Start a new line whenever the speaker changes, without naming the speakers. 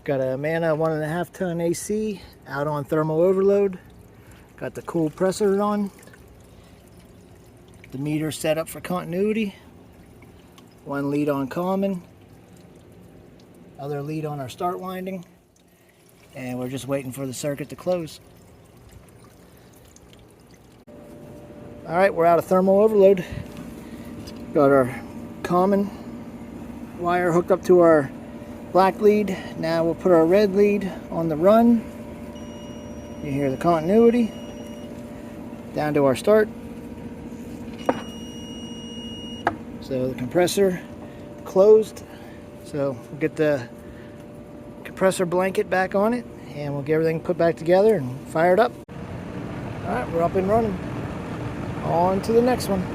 Got a Amana 1.5 ton AC out on thermal overload. Got the Coolpressor on. The meter set up for continuity. One lead on common. Other lead on our start winding. And we're just waiting for the circuit to close. Alright, we're out of thermal overload. Got our common wire hooked up to our black lead. Now we'll put our red lead on the run. You hear the continuity. Down to our start. So the compressor closed. So we'll get the compressor blanket back on it and we'll get everything put back together and fired up. Alright, we're up and running. On to the next one.